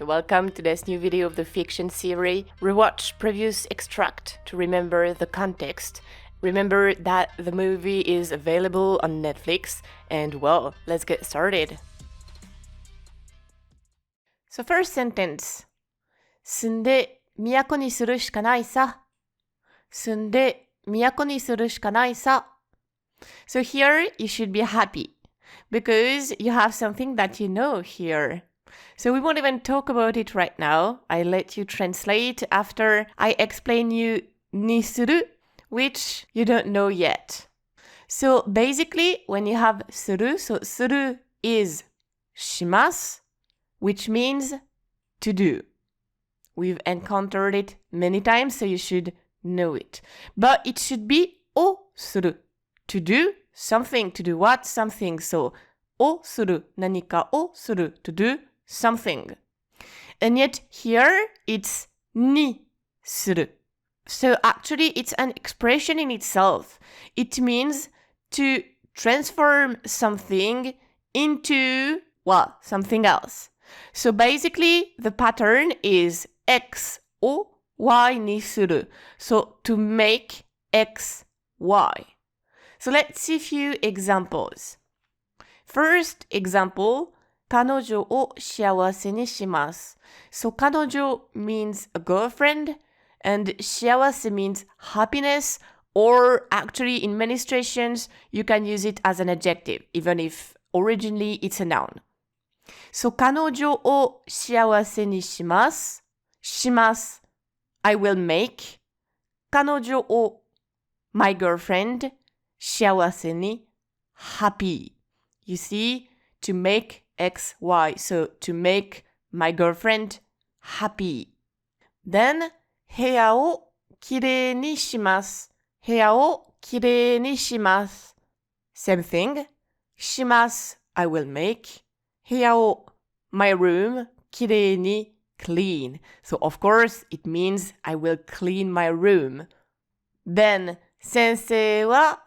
So welcome to this new video of the Fiction Serie. Rewatch previous extract to remember the context. Remember that the movie is available on Netflix, and well, let's get started. So first sentence. 住んで都にするしかないさ。住んで都にするしかないさ。So here you should be happy because you have something that you know here. So we won't even talk about it right now. I let you translate after I explain you ni suru, which you don't know yet. So basically, when you have suru, so suru is shimasu, which means to do. We've encountered it many times, so you should know it. But it should be o suru, to do something, to do what? Something. So o suru, 何かをする, to do something. And yet here it's ni suru. So actually it's an expression in itself. It means to transform something into, well, something else. So basically the pattern is x o y ni suru. So to make x y. So let's see a few examples. First example, 彼女を幸せにします. So 彼女 means a girlfriend, and 幸せ means happiness, or actually in many situations you can use it as an adjective, even if originally it's a noun. So 彼女を幸せにします. します. I will make. 彼女を my girlfriend. 幸せに happy. You see, to make X, Y. So to make my girlfriend happy. Then 部屋をきれいにします. 部屋をきれいにします. Same thing. します. I will make. 部屋を my room きれいに clean. So of course it means I will clean my room. Then 先生は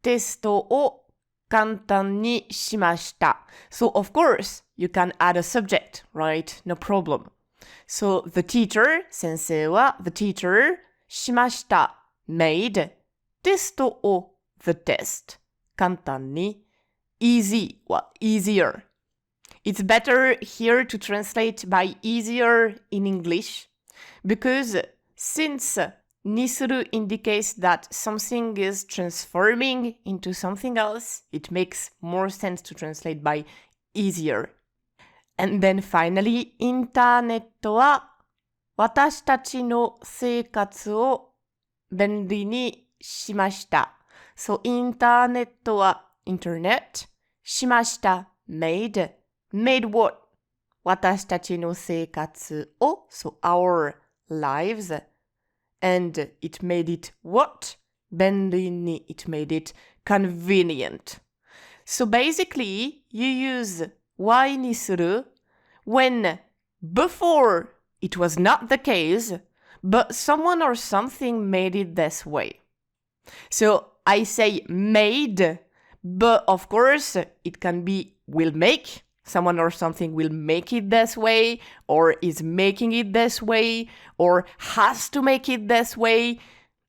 テストを簡単にしました. So of course you can add a subject, right? No problem. So the teacher, 先生は the teacher しました made テストを the test 簡単に easy, well, easier. It's better here to translate by easier in English because since ni suru indicates that something is transforming into something else, it makes more sense to translate by easier. And then finally, インターネットは私たちの生活を便利にしました. So インターネットは internet しました made. Made what? 私たちの生活を so our lives. And it made it what? 便利に it made it convenient. So basically, you use yにする when before it was not the case, but someone or something made it this way. So I say made, but of course it can be will make. Someone or something will make it this way, or is making it this way, or has to make it this way.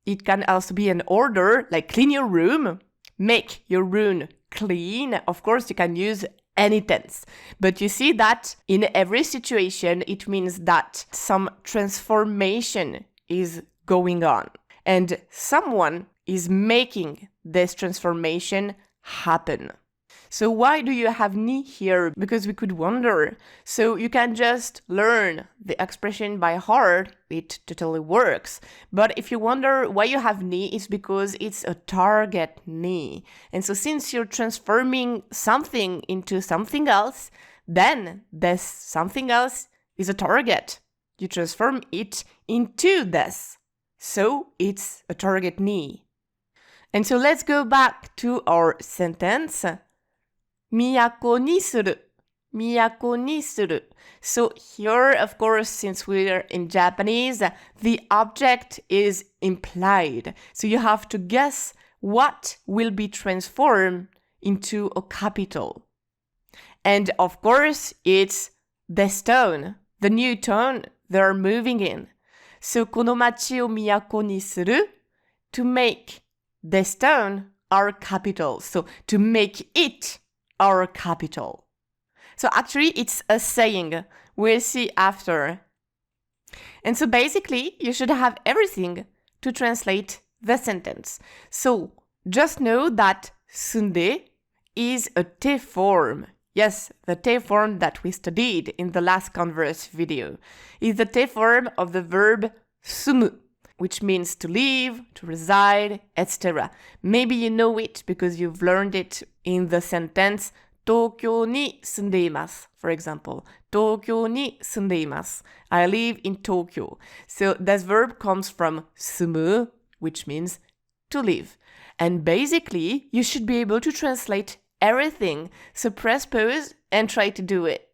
It can also be an order, like clean your room, make your room clean. Of course, you can use any tense. But you see that in every situation, it means that some transformation is going on. And someone is making this transformation happen. So why do you have ni here? Because we could wonder. So you can just learn the expression by heart. It totally works. But if you wonder why you have ni, it's because it's a target ni. And so since you're transforming something into something else, then this something else is a target. You transform it into this. So it's a target ni. And so let's go back to our sentence. 都にする. 都にする. So here, of course, since we're in Japanese, the object is implied. So you have to guess what will be transformed into a capital. And of course, it's the stone. the new town they're moving in. So この町を都にする to make this town our capital. So to make it our capital. So actually it's a saying. We'll see after. And so basically you should have everything to translate the sentence. So just know that 住んで is a T form. Yes, the T form that we studied in the last Converse video is the T form of the verb 住む, which means to live, to reside, etc. Maybe you know it because you've learned it in the sentence 東京に住んでいます. For example, 東京に住んでいます. I live in Tokyo. So this verb comes from 住む, which means to live. And basically, you should be able to translate everything. So press pause and try to do it.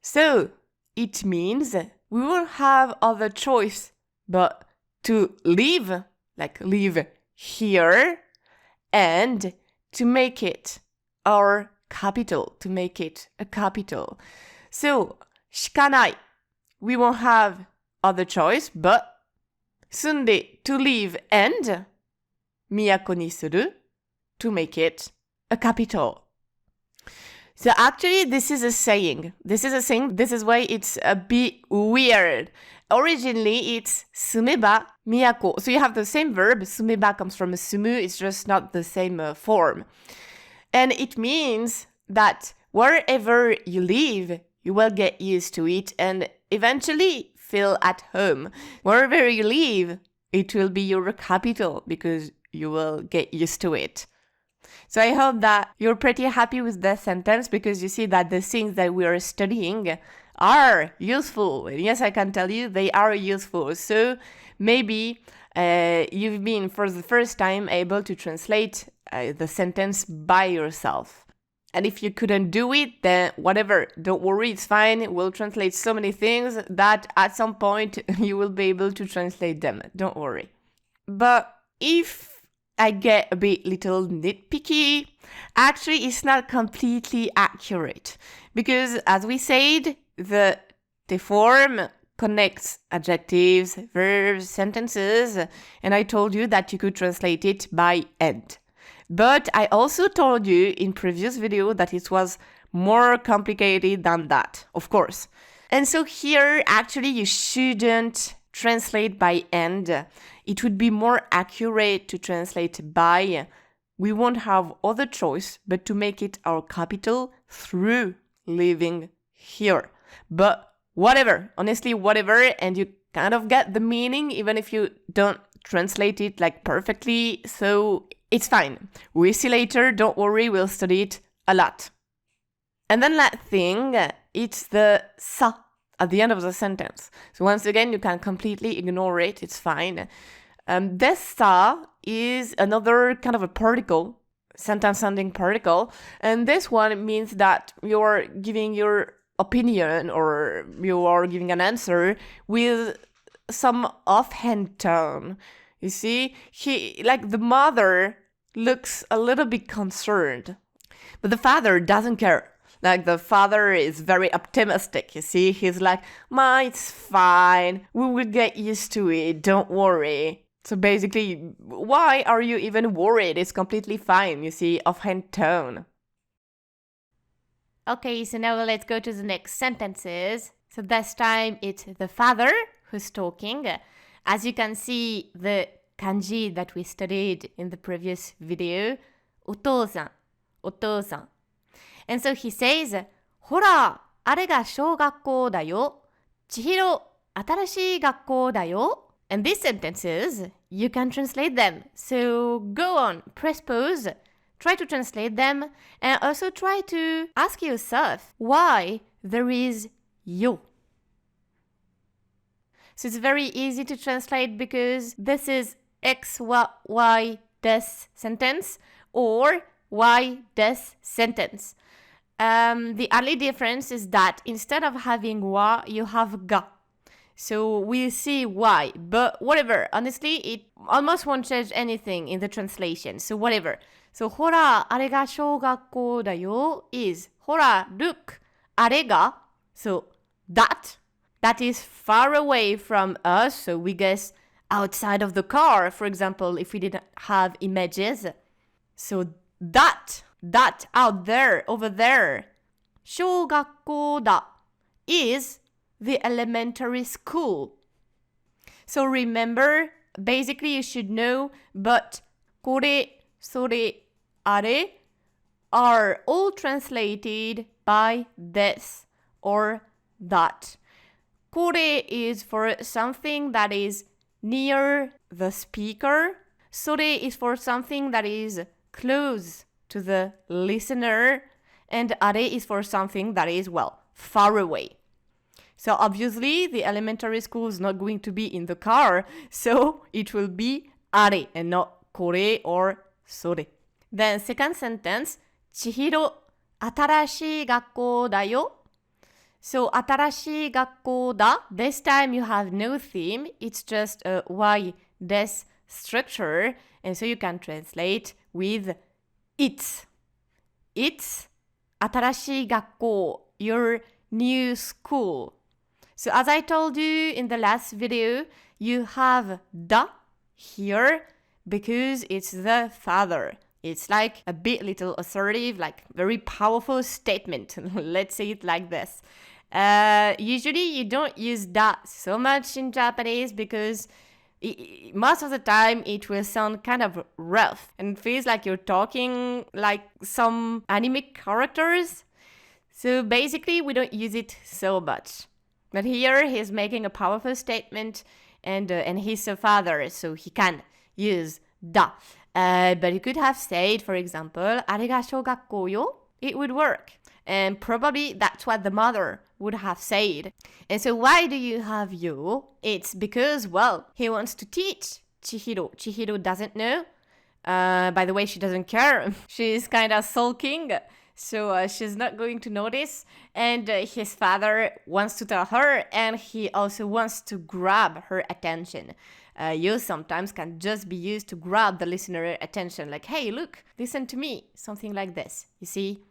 So it means we won't have other choice but to live, like live here, and to make it our capital, to make it a capital. So しかない, we won't have other choice but 住んで to live and 都にする to make it a capital. So actually this is a saying. This is why it's a bit weird. Originally it's 住めば都. So you have the same verb. 住めば comes from 住む. It's just not the same form. And it means that wherever you live, you will get used to it and eventually feel at home. Wherever you live, it will be your capital because you will get used to it. So I hope that you're pretty happy with that sentence because you see that the things that we are studying are useful. And yes, I can tell you they are useful. So maybe you've been for the first time able to translate the sentence by yourself. And if you couldn't do it, then whatever, don't worry, it's fine. We'll translate so many things that at some point you will be able to translate them. Don't worry. But if I get a bit little nitpicky, actually it's not completely accurate. Because as we said, the form connects adjectives, verbs, sentences, and I told you that you could translate it by and. But I also told you in previous video that it was more complicated than that, of course. And so here, actually, you shouldn't translate by and. It would be more accurate to translate by. We won't have other choice but to make it our capital through living here. But whatever, honestly, whatever, and you kind of get the meaning even if you don't translate it like perfectly, so it's fine. We'll see later, don't worry, we'll study it a lot. And then that thing, it's the sa at the end of the sentence. So once again, you can completely ignore it, it's fine. This sa is another kind of a particle, sentence-ending particle, and this one means that you're giving your opinion or you are giving an answer with some offhand tone. You see, like the mother looks a little bit concerned, but the father doesn't care. Like the father is very optimistic, you see, he's like, it's fine, we will get used to it, don't worry. So basically, why are you even worried? It's completely fine, you see, offhand tone. Okay, so now let's go to the next sentences. So this time it's the father who's talking. As you can see, the kanji that we studied in the previous video, お父さん, お父さん. And so he says, ほら、あれが小学校だよ。千尋、新しい学校だよ。And these sentences, you can translate them. So go on, press pause, try to translate them, and also try to ask yourself why there is yo. So it's very easy to translate because this is X, Y, this sentence or Y, this sentence. The only difference is that instead of having wa, you have ga. So we'll see why, but whatever. Honestly, it almost won't change anything in the translation. So whatever. So, ほら、あれが小学校だよ is ほら、look, あれが so that is far away from us, so we guess outside of the car, for example, if we didn't have images. So that out there, over there, 小学校だ is the elementary school. So remember, basically you should know, but これ、それ、あれ are all translated by this or that. これ is for something that is near the speaker. それ is for something that is close to the listener. And あれ is for something that is, well, far away. So obviously, the elementary school is not going to be in the car, so it will be あれ and not これ or それ. Then second sentence, 千尋、新しい学校だよ. So 新しい学校だ. This time you have no theme. It's just a why des structure. And so you can translate with it's. It's 新しい学校, your new school. So as I told you in the last video, you have da here because it's the father. It's like a bit little assertive, like very powerful statement. Let's say it like this. Usually you don't use da so much in Japanese because most of the time it will sound kind of rough and feels like you're talking like some anime characters. So basically we don't use it so much. But here he's making a powerful statement and he's a father, so he can use da. But you could have said, for example, あれが小学校よ. It would work. And probably that's what the mother would have said. And so why do you have yo? It's because, well, he wants to teach Chihiro. Chihiro doesn't know. By the way, she doesn't care. She's kind of sulking. So she's not going to notice. And his father wants to tell her, and he also wants to grab her attention. You sometimes can just be used to grab the listener attention. Like, hey, look, listen to me. Something like this, you see?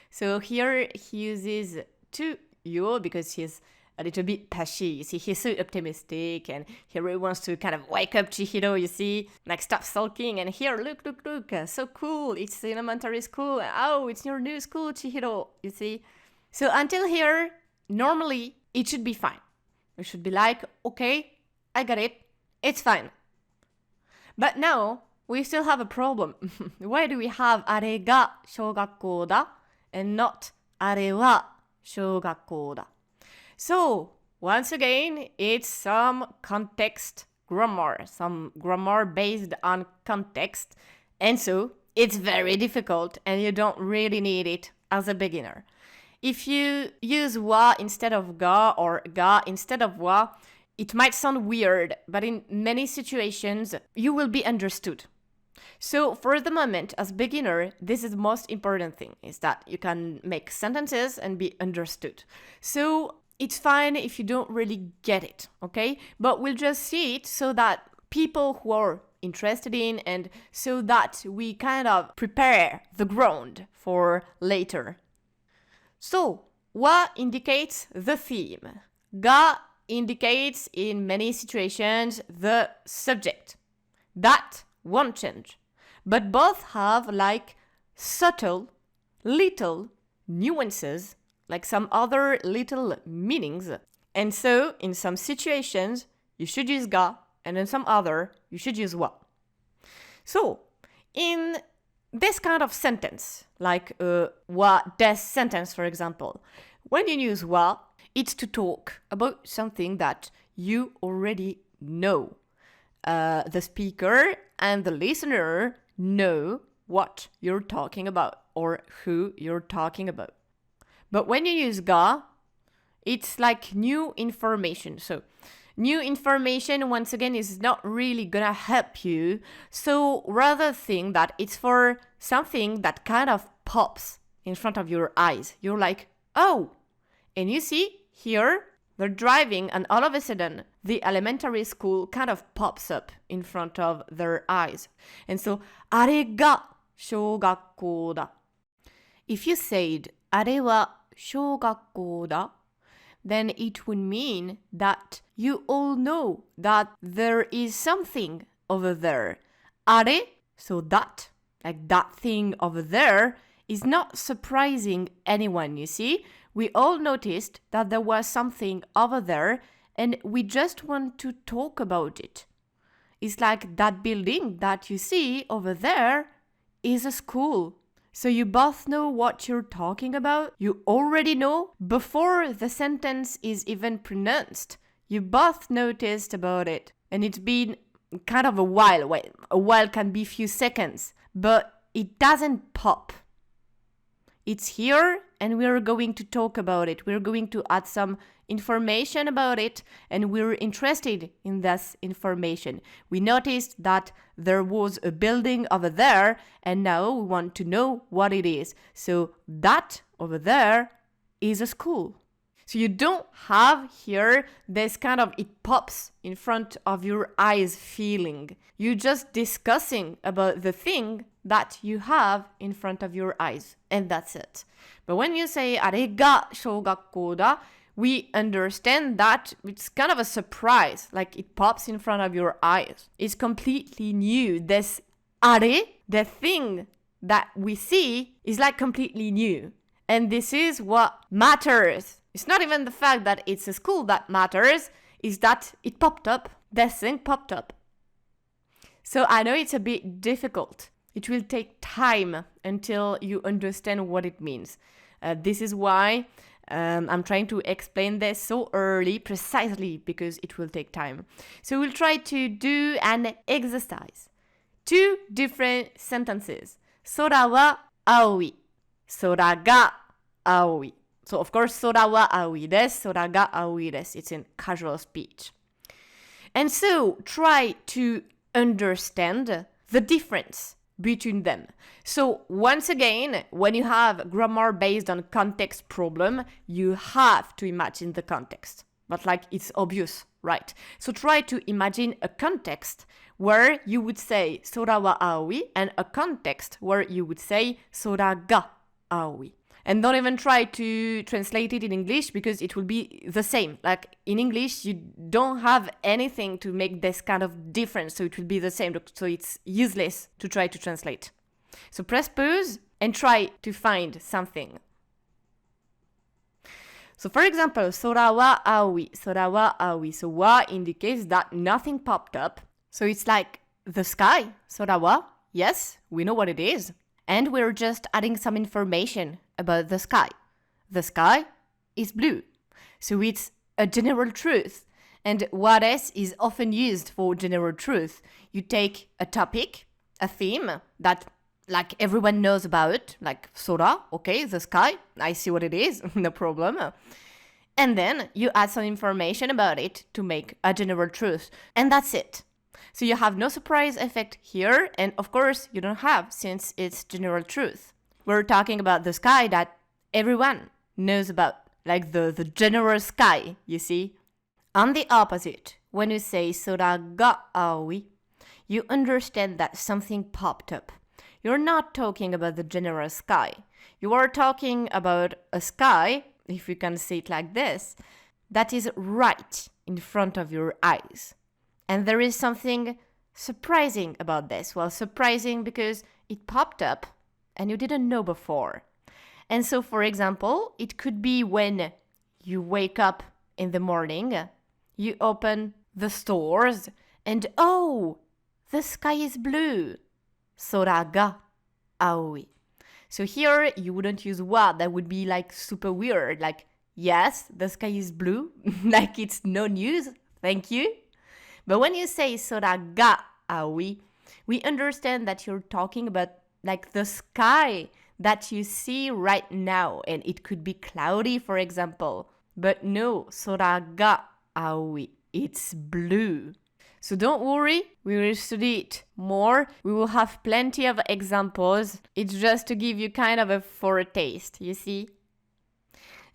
So here he uses to you because he's a little bit pushy. You see, he's so optimistic and he really wants to kind of wake up Chihiro, you see? Like, stop sulking and here, look, so cool. It's elementary school. Oh, it's your new school, Chihiro, you see? So until here, normally it should be fine. We should be like, okay, I got it. It's fine. But now, we still have a problem. Why do we have あれが小学校だ and not あれは小学校だ? So, once again, it's some context grammar, some grammar based on context. And so, it's very difficult and you don't really need it as a beginner. If you use wa instead of ga or ga instead of wa, it might sound weird, but in many situations, you will be understood. So for the moment, as beginner, this is the most important thing, is that you can make sentences and be understood. So it's fine if you don't really get it, okay? But we'll just see it so that people who are interested in and so that we kind of prepare the ground for later. So, wa indicates the theme. Ga indicates in many situations the subject. That won't change. But both have like subtle, little nuances, like some other little meanings. And so, in some situations, you should use ga, and in some other, you should use wa. So, in this kind of sentence, like a wa des sentence, for example, when you use wa, it's to talk about something that you already know. The speaker and the listener know what you're talking about or who you're talking about. But when you use ga, it's like new information. So new information, once again, is not really gonna help you. So rather think that it's for something that kind of pops in front of your eyes. You're like, oh, and you see here, they're driving and all of a sudden the elementary school kind of pops up in front of their eyes. And so, あれが小学校だ. If you said あれは小学校だ, then it would mean that you all know that there is something over there. あれ, so that, like that thing over there, is not surprising anyone, you see? We all noticed that there was something over there and we just want to talk about it. It's like that building that you see over there is a school. So you both know what you're talking about. You already know before the sentence is even pronounced. You both noticed about it. And it's been kind of a while. Well, a while can be few seconds, but it doesn't pop. It's here and we're going to talk about it. We're going to add some information about it and we're interested in this information. We noticed that there was a building over there and now we want to know what it is. So that over there is a school. So you don't have here this kind of it pops in front of your eyes feeling. You're just discussing about the thing that you have in front of your eyes. And that's it. But when you say あれが小学校だ, we understand that it's kind of a surprise, like it pops in front of your eyes. It's completely new. This あれ, the thing that we see, is like completely new. And this is what matters. It's not even the fact that it's a school that matters, it's that it popped up. This thing popped up. So I know it's a bit difficult. It will take time until you understand what it means. This is why I'm trying to explain this so early, precisely because it will take time. So we'll try to do an exercise. 2 different sentences. 空は青い。空が青い. So of course, 空は青いです。空が青いです. It's in casual speech. And so try to understand the difference between them. So once again, when you have grammar based on context problem, you have to imagine the context. But like it's obvious, right? So try to imagine a context where you would say 空は青い and a context where you would say 空が青い. And don't even try to translate it in English because it will be the same. Like in English, you don't have anything to make this kind of difference, so it will be the same. So it's useless to try to translate. So press pause and try to find something. So for example, 空は青い, 空は青い. So は indicates that nothing popped up. So it's like the sky. 空は, yes, we know what it is. And we're just adding some information about the sky. The sky is blue. So it's a general truth. And what else is often used for general truth? You take a topic, a theme that like everyone knows about, like sora, okay, the sky, I see what it is, no problem. And then you add some information about it to make a general truth. And that's it. So you have no surprise effect here, and of course you don't have since it's general truth. We're talking about the sky that everyone knows about, like the general sky, you see. On the opposite, when you say 空が青い, you understand that something popped up. You're not talking about the general sky. You are talking about a sky, if you can say it like this, that is right in front of your eyes. And there is something surprising about this. Well, surprising because it popped up and you didn't know before. And so, for example, it could be when you wake up in the morning, you open the stores, and oh, the sky is blue. 空が青い. So here, you wouldn't use wa. That would be like super weird. Like, yes, the sky is blue. Like it's no news. Thank you. But when you say 空が青い, we understand that you're talking about like the sky that you see right now. And it could be cloudy, for example. But no, 空が青い. It's blue. So don't worry, we will study it more. We will have plenty of examples. It's just to give you kind of a foretaste, you see?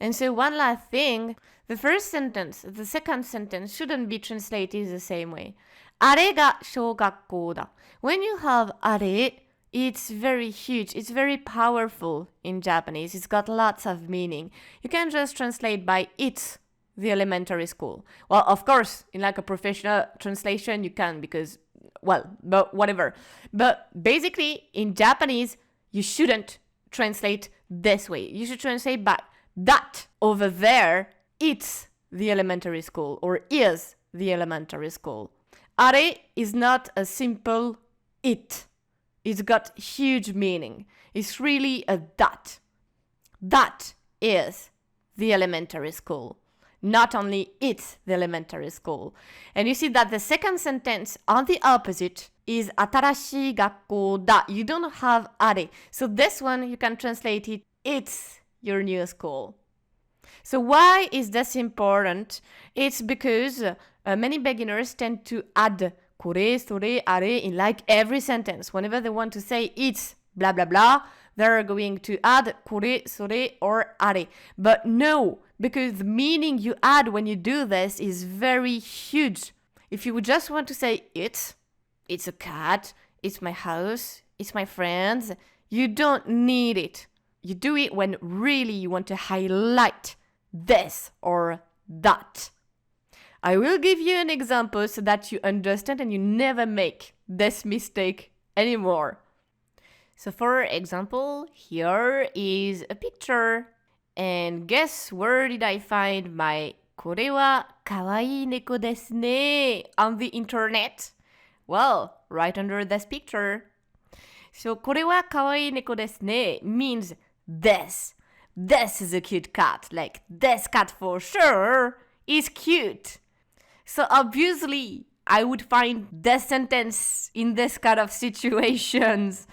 And so one last thing, the first sentence, the second sentence shouldn't be translated the same way. あれが小学校だ. When you have あれ, It's very huge. It's very powerful in Japanese. It's got lots of meaning. You can just translate by it's the elementary school. Well, of course, in like a professional translation, you can because, well, but whatever. But basically, in Japanese, you shouldn't translate this way. You should translate by that over there, it's the elementary school or is the elementary school. Are is not a simple it. It's got huge meaning. It's really a that. That is the elementary school. Not only it's the elementary school. And you see that the second sentence on the opposite is 新しい学校だ. You don't have あれ. So this one you can translate it, it's your new school. So why is this important? It's because many beginners tend to add これ、それ、あれ in like every sentence. Whenever they want to say it's blah blah blah, they're going to add これ、それ or あれ. But no, because the meaning you add when you do this is very huge. If you just want to say it's a cat, it's my house, it's my friends, you don't need it. You do it when really you want to highlight this or that. I will give you an example so that you understand and you never make this mistake anymore. So for example, here is a picture. And guess where did I find my これはかわいい猫ですね on the internet? Well, right under this picture. So これはかわいい猫ですね means this. This is a cute cat. Like, this cat for sure is cute. So obviously, I would find this sentence in this kind of situations.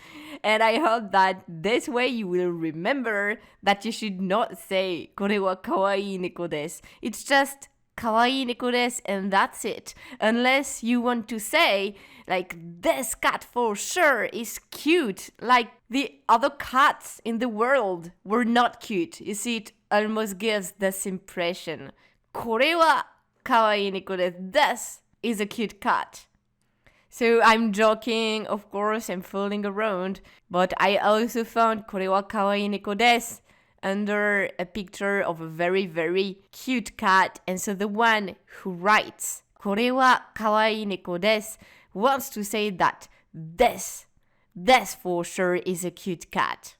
And I hope that this way you will remember that you should not say これはかわいい猫です. It's just かわいい猫です and that's it. Unless you want to say like this cat for sure is cute. Like the other cats in the world were not cute. You see, it almost gives this impression. これはかわいい猫です. This is a cute cat. So I'm joking, of course, I'm fooling around, but I also found これはかわいい猫です under a picture of a very, very cute cat. And so the one who writes これはかわいい猫です wants to say that this for sure is a cute cat.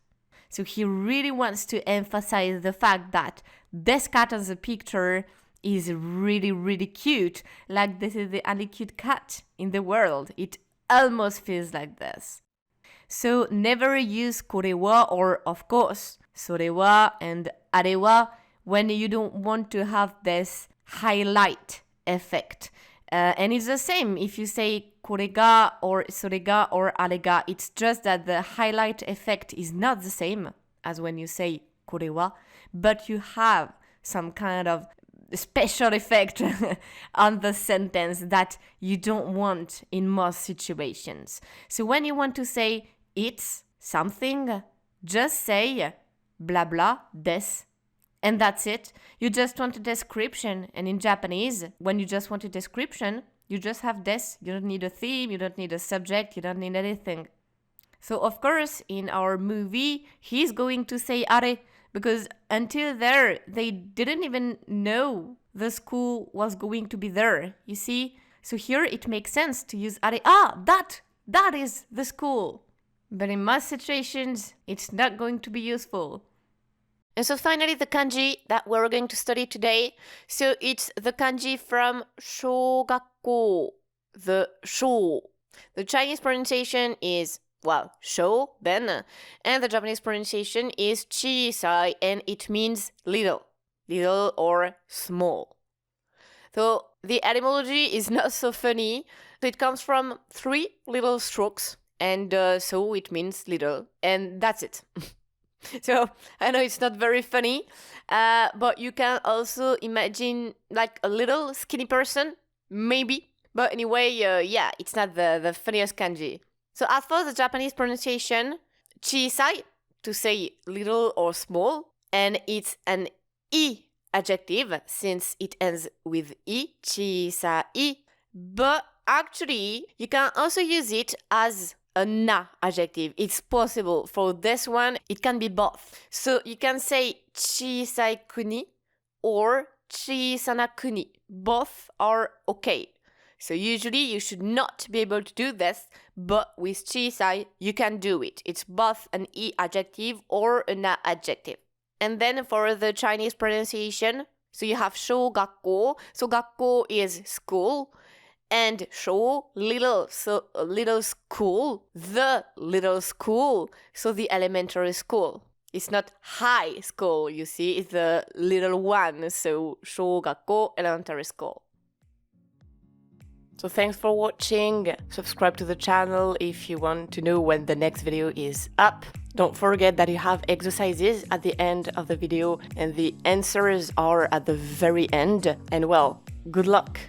So he really wants to emphasize the fact that this cat on the picture is really, really cute. Like this is the only cute cat in the world. It almost feels like this. So never use これは or of course それは and あれは when you don't want to have this highlight effect. And it's the same if you say これが or それが or あれが. It's just that the highlight effect is not the same as when you say これは, but you have some kind of special effect on the sentence that you don't want in most situations. So when you want to say it's something, just say blah blah des. And that's it. You just want a description. And in Japanese, when you just want a description, you just have des. You don't need a theme, you don't need a subject, you don't need anything. So of course, in our movie, he's going to say are, because until there, they didn't even know the school was going to be there, you see? So here it makes sense to use are. That is the school. But in most situations, it's not going to be useful. And so finally, the kanji that we're going to study today. So it's the kanji from 小学校, the 小. The Chinese pronunciation is, well, 小, then, and the Japanese pronunciation is 小さい, and it means little or small. So the etymology is not so funny. So it comes from 3 little strokes, and so it means little, and that's it. So I know it's not very funny, but you can also imagine like a little skinny person, maybe. But anyway, yeah, it's not the funniest kanji. So as for the Japanese pronunciation, 小さい to say little or small, and it's an I adjective since it ends with I, 小さい. But actually, you can also use it as a na adjective. It's possible. For this one, it can be both. So you can say chisai kuni or chisana kuni. Both are okay. So usually you should not be able to do this, but with chisai, you can do it. It's both an i adjective or a na adjective. And then for the Chinese pronunciation, so you have shōgakko. So gakko is school, and shō, little, so little school, the little school, so the elementary school. It's not high school, you see, it's the little one, so shōgakko, elementary school. So thanks for watching. Subscribe to the channel if you want to know when the next video is up. Don't forget that you have exercises at the end of the video and the answers are at the very end. And well, good luck!